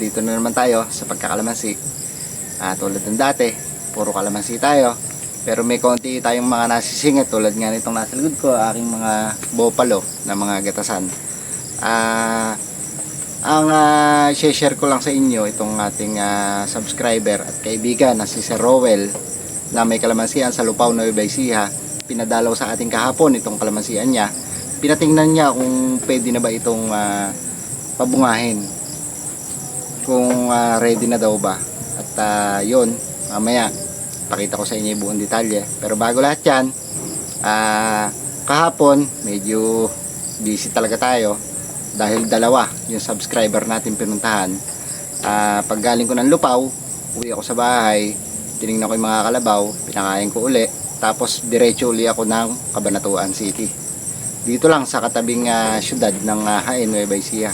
Dito na naman tayo sa pagkakalamansi. Tulad ng dati, puro kalamansi tayo. Pero may konti tayong mga nasisingit tulad nga nitong nasa likod ko, aking mga bopalo na mga gatasan. Ang share ko lang sa inyo itong ating subscriber at kaibigan na si Sir Rowell na may kalamansian sa Lupao, Nueva Ecija. Pinadalaw sa ating kahapon itong kalamansian niya. Pinatingnan niya kung pwede na ba itong pabungahin, kung ready na daw ba. At yun, mamaya pakita ko sa inyo yung buong detalye. Pero bago lahat yan, kahapon medyo busy talaga tayo dahil dalawa yung subscriber natin pinuntahan. Pag galing ko ng Lupao, uwi ako sa bahay, tinignan ko yung mga kalabaw, pinakain ko uli, tapos diretso uli ako ng Cabanatuan City. Dito lang sa katabing syudad ng Jaén, Nueva Ecija.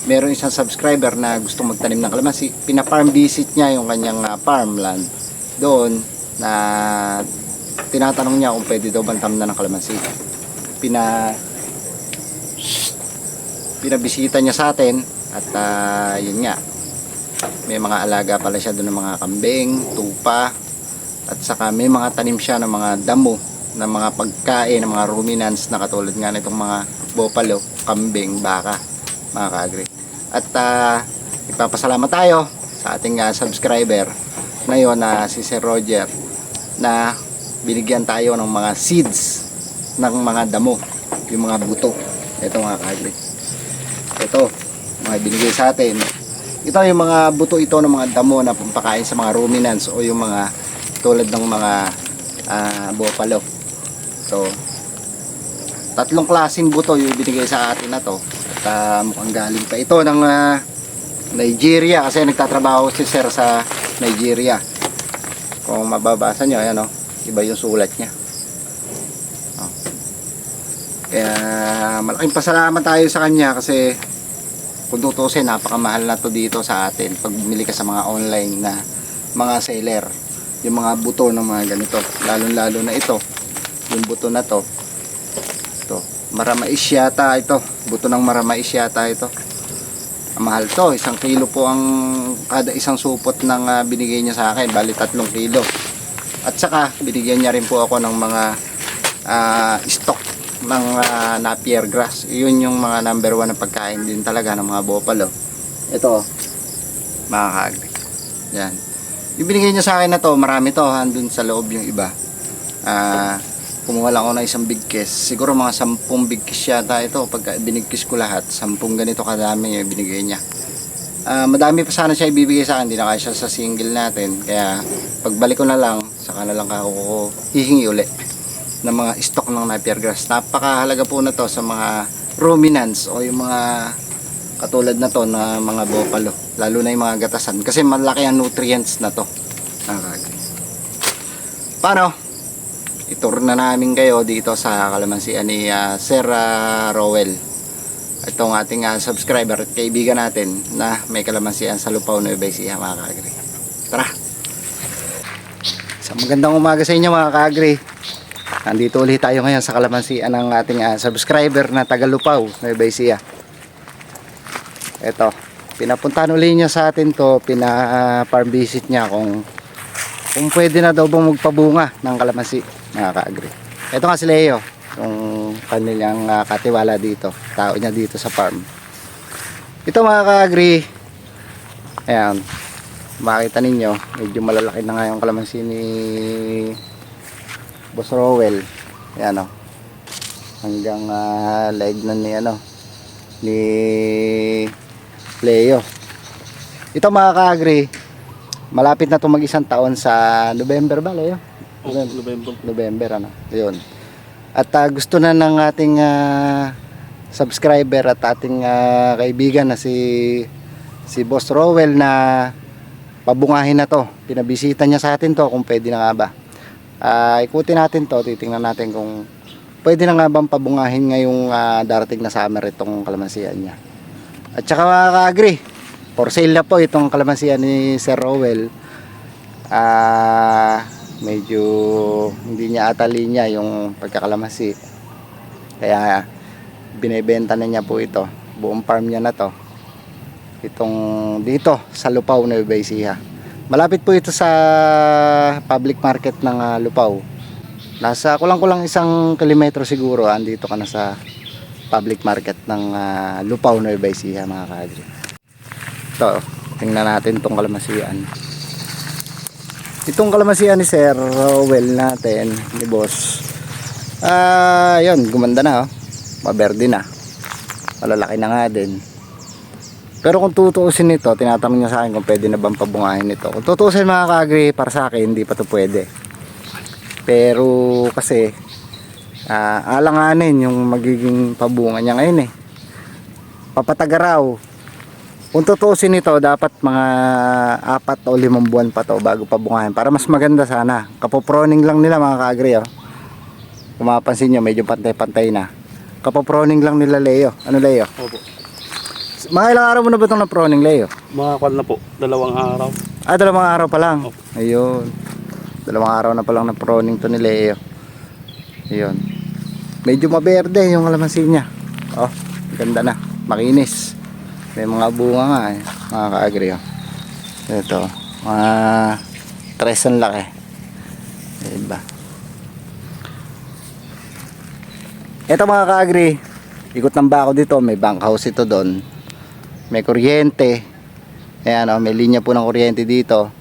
Meron isang subscriber na gusto magtanim ng kalamansi. Pina-farm visit niya yung kanyang farmland. Doon na tinatanong niya kung pwede daw bantam na ng kalamansi. Pinabisita niya sa atin at yun nga, may mga alaga pala siya doon ng mga kambing, tupa, at saka may mga tanim siya ng mga damo, ng mga pagkain, ng mga ruminants na katulad nga nitong mga bopalo, kambing, baka, mga kaagri. At ipapasalamat tayo sa ating subscriber na yun, si Sir Roger, na binigyan tayo ng mga seeds ng mga damo, yung mga buto. Ito mga kaagri, ito mga binigay sa atin. Ito yung mga buto ito ng mga damo na pampakain sa mga ruminants o yung mga tulad ng mga bopalo. So, tatlong klaseng buto yung binigay sa atin na to. At mukhang galing pa ito ng Nigeria kasi nagtatrabaho si Sir sa Nigeria. Kung mababasa nyo, ayan o, iba yung sulat niya. Kaya malaking pasalamat tayo sa kanya kasi kung tutusin, napakamahal na to dito sa atin pag bumili ka sa mga online na mga seller, yung mga buto ng mga ganito, lalo na ito, yung buto na to, maramais yata ito, buto ng maramais yata ito. Ang mahal to, 1 kilo po ang kada isang supot ng binigay niya sa akin, bali 3 kilo. At saka binigyan niya rin po ako ng mga stock ng Napier grass. Yun yung mga number 1 na pagkain din talaga ng mga bopalo. Ito mga kaagri, yan yung binigay niya sa akin na to. Marami to, andun sa loob yung iba. Kumuha lang ako ng isang big case, siguro mga 10 big case yata ito. Pag binigkis ko lahat, 10 ganito kadami yung binigay niya. Madami pa sana siya ibibigay sa akin, hindi na kaya siya sa single natin. Kaya pagbalik ko na lang, saka na lang ako hihingi uli ng mga stock ng Napier grass. Napakahalaga po na to sa mga ruminants o yung mga katulad na to na mga bopalo, lalo na yung mga gatasan kasi malaki ang nutrients na to. Paano? Itour na namin kayo dito sa kalamansian ni Sir Rowell, itong ating subscriber at kaibigan natin na may kalamansian sa Lupao, Nueva Ecija, mga kaagri. Tara! Sa magandang umaga sa inyo mga kaagri. Nandito ulit tayo ngayon sa kalamansian ng ating subscriber na taga Lupao, Nueva Ecija. Ito, pinapuntahan ulit niya sa atin to, pina-farm visit niya kung pwede na daw bang magpabunga ng kalamansi, mga kaagri. Ito nga si Leo, yung kanilang katiwala dito, tao niya dito sa farm. Ito mga kaagri, ayan, makita ninyo, medyo malalaki na nga yung kalamansi ni Boss Rowell. Ayan o, hanggang leg na ni Leo. Ito mga kaagri, malapit na ito mag-1 taon sa November ba, Leo? November ano, yun. At gusto na ng ating subscriber at ating kaibigan na si Boss Rowell na pabungahin na to. Pinabisita niya sa atin to kung pwede na nga ba. Ikutin natin to, titingnan natin kung pwede na nga bang pabungahin ngayong darating na summer itong kalamansian niya. At saka mga kaagri, for sale na po itong kalamansian ni Sir Rowell. Medyo hindi niya ata linya yung pagkakalamansi, kaya binebenta na niya po ito. buong farm niya na to. Itong dito sa Lupaw, Nueva Ecija. Malapit po ito sa public market ng Lupaw. Nasa kulang-kulang 1 kilometro siguro, andito ka na sa public market ng Lupaw, Nueva Ecija, mga ka-agri. Ito, tingnan natin itong kalamasian. Itong kalamasian ni Sir Rowell natin, ni boss. Yun, gumanda na, oh. Maberde na. Malalaki na nga din. Pero kung tutuusin nito, tinatanong niya sa akin kung pwede na bang pabungahin ito. Kung tutuusin, mga ka-agri, para sa akin, hindi pa to pwede. Pero kasi alanganin yung magiging pabunga niya ngayon eh. Papatagaraw. Kung tutuusin nito, dapat mga 4 o 5 buwan pa to bago pabungahin. Para mas maganda sana. Kapoproning lang nila, mga ka-agri, oh. Kung mapapansin nyo, medyo pantay-pantay na. Kapoproning lang nila, Leo. Ano, Leo? Opo. Mga ilang araw mo na ba itong na-proning, Leo? Mga kwan na po, 2 araw. 2 araw pa lang. Opo. Ayun. 2 araw na pa lang na-proning to ni Leo. Ayun. Medyo maberde yung kalamansi niya. Oh, ganda na. Makinis. May mga bunga nga eh, mga ka-agri, oh. Ito, mga 3 ang laki. Diba? Ito, mga ka-agri, ikot ng bako dito. May bank house ito doon. May kuryente. Ayan, oh, may linya po ng kuryente dito.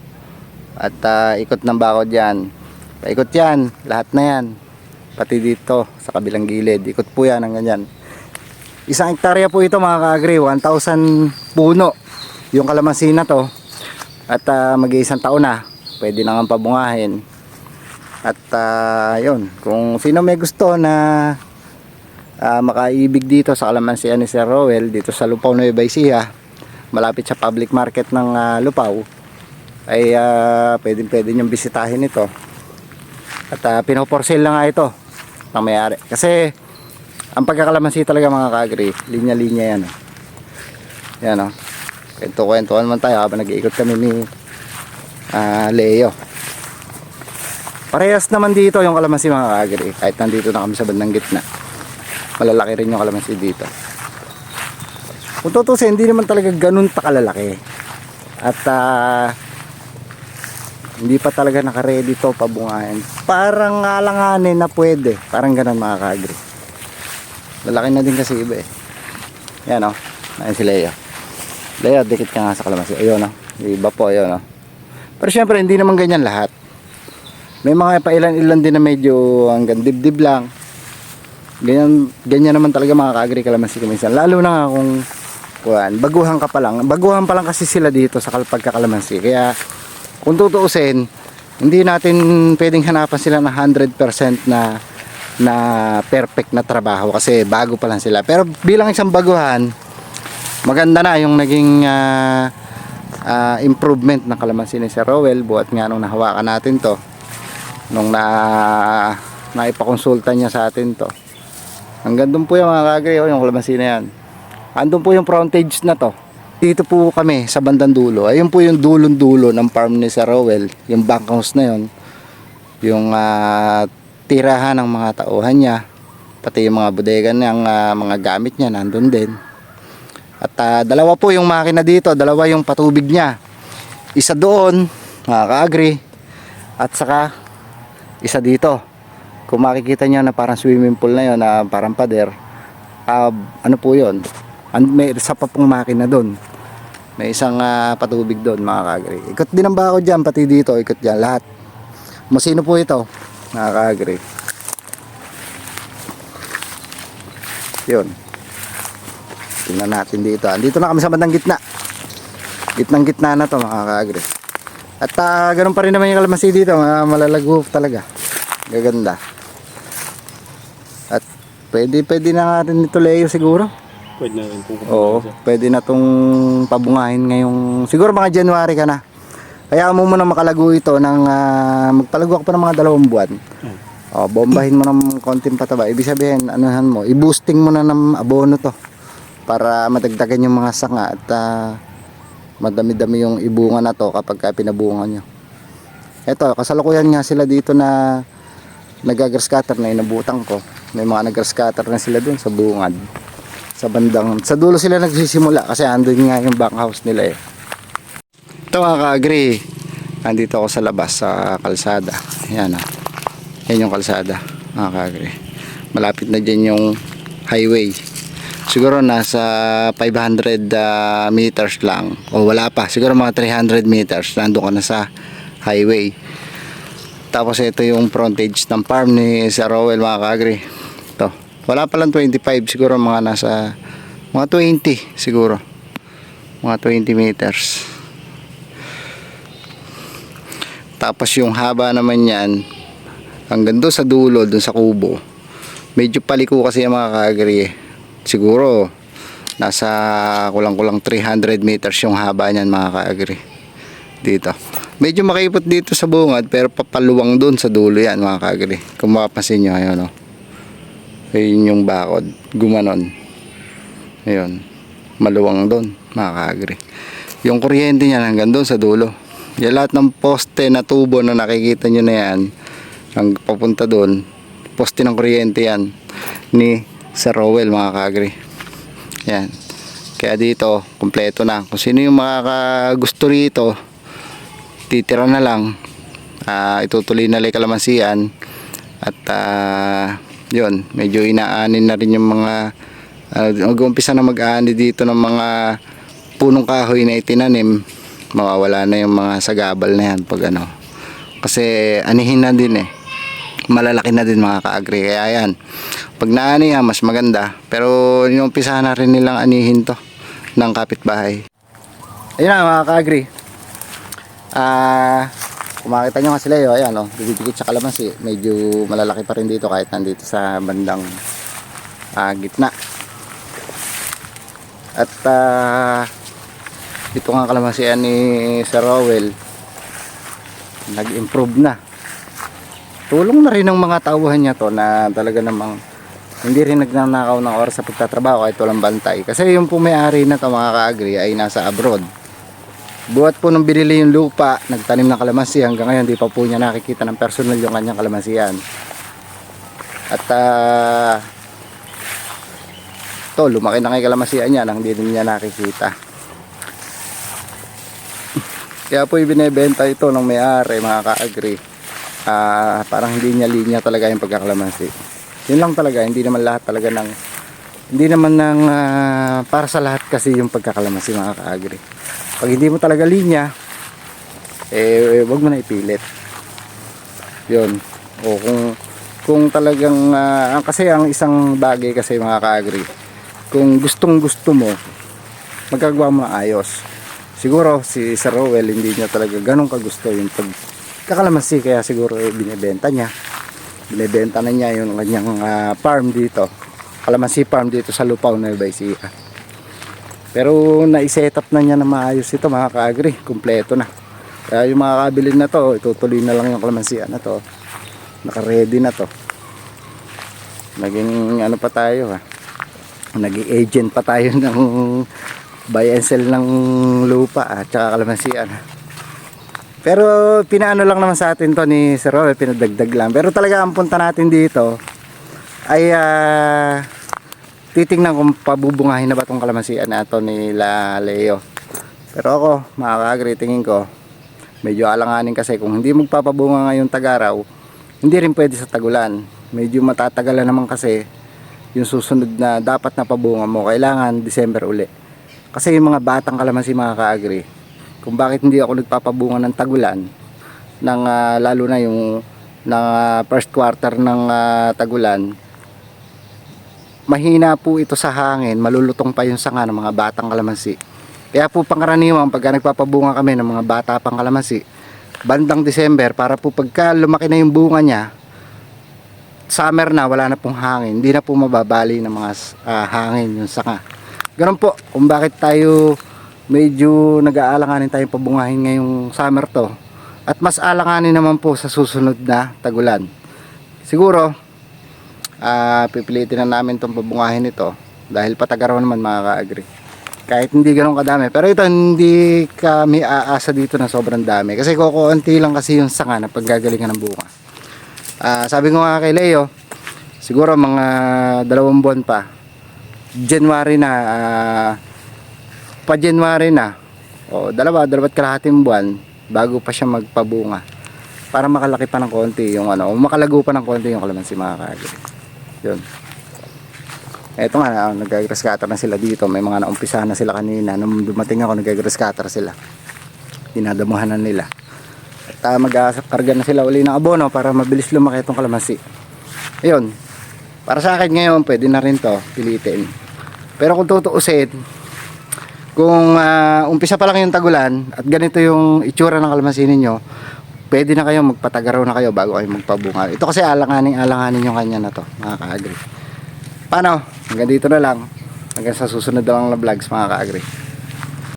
At ikot ng bako dyan. Paikot yan, lahat na yan. Pati dito sa kabilang gilid, ikot po yan ng ganyan. 1 hektarya po ito, mga ka-agri, 1,000 puno yung kalamansi na to. At mag-1 taon na, pwede na nga pabungahin. At yun, kung sino may gusto na makaibig dito sa kalamansian ni Sir Rowell, dito sa Lupaw, Nueva Ecija, malapit sa public market ng Lupaw, ay pwede niyong bisitahin ito. At pinoporsel na nga ito ng may-ari. Kasi ang pagkakalamansi talaga, mga ka-agri, linya-linya yan, oh. Yan, oh. Kwento-kwentuhan man tayo habang nag-iikot kami ni Leo. Parehas naman dito yung kalamansi, mga ka-agri. Kahit nandito na kami sa bandang gitna, malalaki rin yung kalamansi dito. Kung tutusin, hindi naman talaga ganun kalalaki. At hindi pa talaga naka-ready to pabungahin. Parang alanganin na pwede. Parang ganun, mga ka-agri. Lalaki na din kasi iba eh. Yan, oh. Ayan si Leo. Leo, dikit ka nga sa kalamansi. Ayun, oh. Iba po, ayun, oh. Pero syempre, hindi naman ganyan lahat. May mga pailan-ilan din na medyo hanggang dibdib lang. Ganyan naman talaga, mga ka-agri, kalamansi minsan. Lalo na nga kung baguhan ka pa lang. Baguhan pa lang kasi sila dito sa pagkakalamansi. Kaya kung tutuusin, hindi natin pwedeng hanapan sila na 100% na perfect na trabaho kasi bago pa lang sila. Pero bilang isang baguhan, maganda na yung naging improvement ng kalamansi ni Sir Rowell. Buhat nga nung nahawakan natin to, nung naipakonsulta niya sa atin to. Hanggang doon po yung, mga ka-agri, yung kalamansi na yan. Andun po yung frontage na to. Dito po kami sa bandang dulo. Ayun po yung dulong-dulo ng farm ni Sir Rowell. Yung bank house na yun. Yung tirahan ng mga tauhan niya, pati yung mga bodega ng mga gamit niya nandun din. At dalawa po yung makina dito, dalawa yung patubig niya. Isa doon, mga ka-agri, at saka isa dito. Kung makikita niyo na parang swimming pool na yun, na parang pader, ano po yun, may isa pa pong makina doon. May isang patubig doon, mga ka-agri. Ikot din ang bako dyan, pati dito, ikot dyan, lahat. Masino po ito, mga ka-agri. Yun. Tingnan natin dito. Andito na kami sa bandang gitna. Gitnang-gitna na to, mga ka-agri. At ganun pa rin naman yung kalamansi dito. Malalago talaga. Gaganda. At pwede na natin ito, Leo, siguro. Pwede na rin po. Oo, pwede na tong pabungahin ngayong, siguro mga January ka na. Kaya mo muna makalago ito ng magpalago ka pa ng mga 2 buwan. O, bombahin mo ng konting pataba. Ibig sabihin, anuhan mo, i-boosting mo na ng abono to para madagdagan yung mga sanga at madami-dami yung ibunga na to kapag pinabunga nyo. Eto, kasalukuyan nga sila dito na nag-grass cutter na inabutan ko. May mga nag-grass cutter na sila dun sa bungad. Sa bandang, sa dulo sila nagsisimula kasi andun nga yung bankhouse nila eh. Ito mga ka-agri, andito ako sa labas sa kalsada. Yan ah. Yan yung kalsada mga ka-agri. Malapit na dyan yung highway. Siguro nasa 500 meters lang. O wala pa, siguro mga 300 meters. Nandun ka na sa highway. Tapos ito yung frontage ng farm ni Sir Rowell mga ka-agri. Ito. Wala palang 25, siguro mga nasa mga 20 siguro. Mga 20 meters. Tapos yung haba naman yan hanggang doon sa dulo, doon sa kubo. Medyo paliko kasi yung mga ka-agri eh. Siguro nasa kulang-kulang 300 meters yung haba niyan mga ka-agri. Dito. Medyo makipot dito sa bungad pero papaluwang doon sa dulo yan mga ka-agri. Kung mapapansin nyo, ayun o. Ayun yung bakod. Gumanon. Ayun. Maluwang doon mga ka-agri. Yung kuryente niyan hanggang doon sa dulo. Yung lahat ng poste na tubo na nakikita nyo na yan ang papunta doon. Poste ng kuryente yan ni Sir Rowell mga ka-agri. Yan. Kaya dito, kompleto na. Kung sino yung gusto rito, titira na lang. Itutuloy na lang kalamansian. At yun, medyo inaanin na rin yung mga mag-umpisa na mag-aani dito ng mga punong kahoy na itinanim. Mawawala na yung mga sagabal na yan pag ano. Kasi anihin na din eh. Malalaki na din mga ka-agri. Kaya yan, pag naani yan, mas maganda. Pero inumpisa na rin nilang anihin to ng kapitbahay. Ayun na mga ka-agri. Kung makita nyo nga sila yun, ayan o, dikit sa kalamansi. Medyo malalaki pa rin dito kahit nandito sa bandang gitna. At ito nga kalamansian ni Sir Rowell, nag-improve na. Tulong na rin ng mga tauhan niya to na talaga namang hindi rin nagnanakaw ng oras sa pagtatrabaho kahit walang bantay. Kasi yung may-ari na to mga ka-agri ay nasa abroad. Buhat po nung binili yung lupa, nagtanim ng kalamansi, hanggang ngayon di pa po niya nakikita ng personal yung kanyang kalamansian. At to, lumaki na kay kalamansian niya nang hindi niya nakikita. Kaya po ibinebenta ito ng may-ari mga ka-agri. Parang hindi niya linya talaga yung pagkakalamansi. Yun lang talaga, hindi naman lahat talaga ng para sa lahat kasi yung pagkakalamansi mga ka-agri. Pag hindi mo talaga linya, wag mo na ipilit. Yun. O kung talagang kasi ang isang bagay kasi mga ka-agri, kung gustong gusto mo, magagawa mo na ayos. Siguro si Sir Rowell hindi niya talaga ganun kagusto yung pagkakalamansi, kaya siguro binebenta niya. Binebenta na niya yung kanyang farm dito, kalamansi farm dito sa Lupao, Nueva Ecija. Pero nai-set up na niya na maayos ito mga ka-agri, kumpleto na. Kaya yung mga kabilin na to, itutuloy na lang yung kalamansian na to. Naka-ready na to. Naging ano pa tayo naging agent pa tayo ng buy and sell ng lupa at saka kalamansian. Pero pinaano lang naman sa atin to ni Sir Rowell, pinadagdag lang. Pero talaga ang punta natin dito ay titingnan kung pabubungahin na ba itong kalamansian na ito nila Leo. Pero ako mga ka-agri, tingin ko medyo alanganin kasi kung hindi magpapabunga ngayong tag-araw, hindi rin pwede sa tagulan. Medyo matatagalan naman kasi yung susunod na dapat na pabunga mo, kailangan December uli. Kasi yung mga batang kalamansi mga ka-agri, kung bakit hindi ako nagpapabunga ng tagulan, lalo na yung first quarter ng tagulan, mahina po ito sa hangin, malulutong pa yung sanga ng mga batang kalamansi. Kaya po pangkaraniwan pagka nagpapabunga kami ng mga bata pang kalamansi, bandang December, para po pagka lumaki na yung bunga niya, summer na, wala na pong hangin, hindi na po mababali ng mga hangin yung sanga. Ganun po kung bakit tayo medyo nag-aalanganin tayong pabungahin ngayong summer to, at mas alanganin naman po sa susunod na tagulan. Siguro pipilitin na namin itong pabungahin ito dahil patagaraw naman mga ka-agri, kahit hindi ganun kadami. Pero ito hindi kami aasa dito na sobrang dami kasi kukunti lang kasi yung sanga na paggagalingan ng bunga. Sabi ko nga kay Leo, siguro mga 2 buwan pa January na, pa January na, o dalawat kalahating buwan bago pa siya magpabunga para makalaki pa ng konti yung ano, o makalago pa ng konti yung kalamansi mga kaagri. Yun. Eto nga, nag-grass cutter na sila dito. May mga naumpisahan na sila kanina. Nung dumating ako, nag-grass cutter sila. Dinadamuhan na nila. At mag-karga na sila uli ng abono para mabilis lumaki itong kalamansi. Ayun. Para sa akin ngayon, pwede na rin to pilitin. Pero kung tutuusin, kung umpisa pa lang yung tagulan at ganito yung itsura ng kalamansi ninyo, pwede na kayo magpatagaraw na kayo bago kayo magpabunga. Ito kasi alanganin yung kanya na to, mga ka-agri. Paano? Hanggang dito na lang. Hanggang sa susunod na lang na vlogs, mga ka-agri.